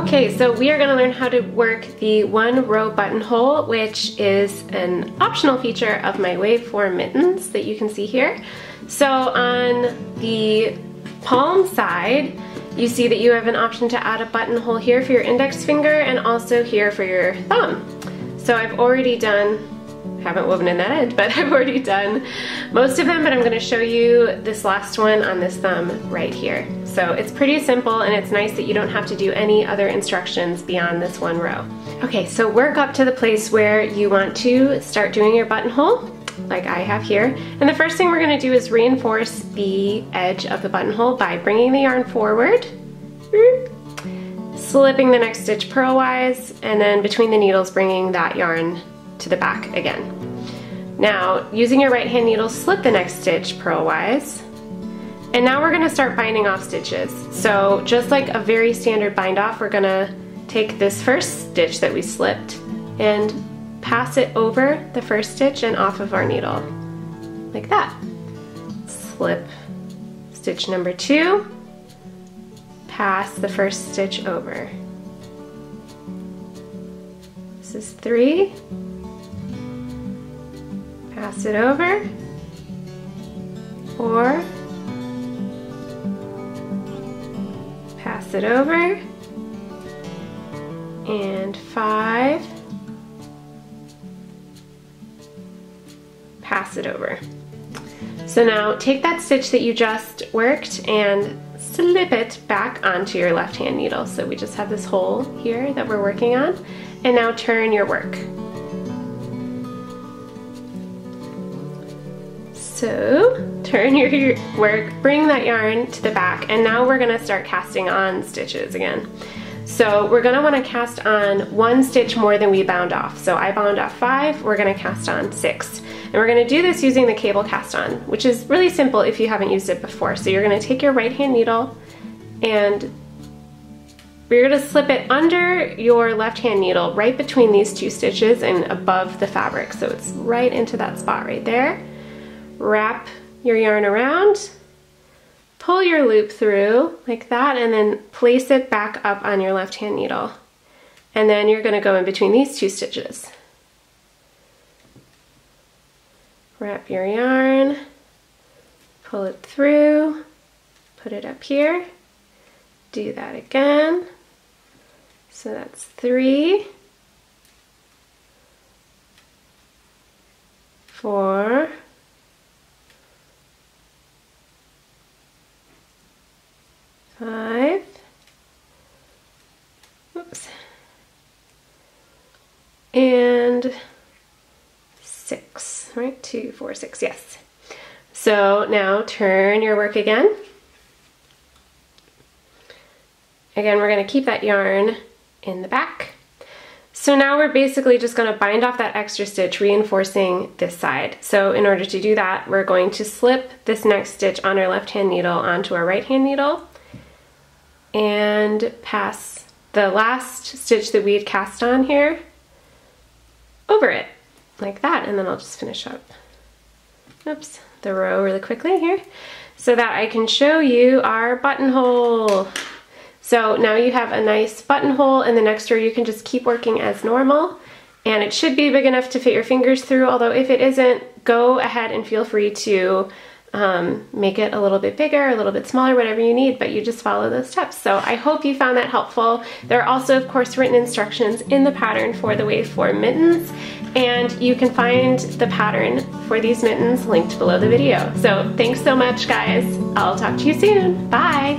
Okay, so we are going to learn how to work the one row buttonhole, which is an optional feature of my waveform mittens that you can see here. So on the palm side, you see that you have an option to add a buttonhole here for your index finger and also here for your thumb. So I've already done, haven't woven in that end, but I've already done most of them, but I'm going to show you this last one on this thumb right here. So it's pretty simple, and it's nice that you don't have to do any other instructions beyond this one row. Okay, so work up to the place where you want to start doing your buttonhole, like I have here. And the first thing we're going to do is reinforce the edge of the buttonhole by bringing the yarn forward, slipping the next stitch purlwise, and then between the needles bringing that yarn to the back again. Now, using your right hand needle, slip the next stitch purlwise, and now we're going to start binding off stitches. So just like a very standard bind off, we're going to take this first stitch that we slipped and pass it over the first stitch and off of our needle, like that. Slip stitch number 2, pass the first stitch over. This is 3, pass it over, 4, pass it over, and 5, pass it over. So now take that stitch that you just worked and slip it back onto your left hand needle. So we just have this hole here that we're working on, and now turn your work. So turn your work, bring that yarn to the back, and now we're going to start casting on stitches again. So we're going to want to cast on 1 stitch more than we bound off. So I bound off 5, we're going to cast on 6. And we're going to do this using the cable cast on, which is really simple if you haven't used it before. So you're going to take your right hand needle and you're going to slip it under your left hand needle right between these 2 stitches and above the fabric. So it's right into that spot right there. Wrap your yarn around, pull your loop through like that, and then place it back up on your left hand needle. And then you're going to go in between these 2 stitches. Wrap your yarn, pull it through, put it up here, do that again. So that's 3, 4, 5, oops, and 6, right? 2, 4, 6, yes. So now turn your work again. Again, we're going to keep that yarn in the back. So now we're basically just going to bind off that extra stitch, reinforcing this side. So in order to do that, we're going to slip this next stitch on our left hand needle onto our right hand needle and pass the last stitch that we had cast on here over it, like that, and then I'll just finish up, oops, the row really quickly here so that I can show you our buttonhole. So now you have a nice buttonhole, and the next row you can just keep working as normal, and it should be big enough to fit your fingers through, although if it isn't, go ahead and feel free to make it a little bit bigger, a little bit smaller, whatever you need, but you just follow those steps. So I hope you found that helpful. There are also, of course, written instructions in the pattern for the waveform mittens, and you can find the pattern for these mittens linked below the video. So thanks so much, guys. I'll talk to you soon. Bye.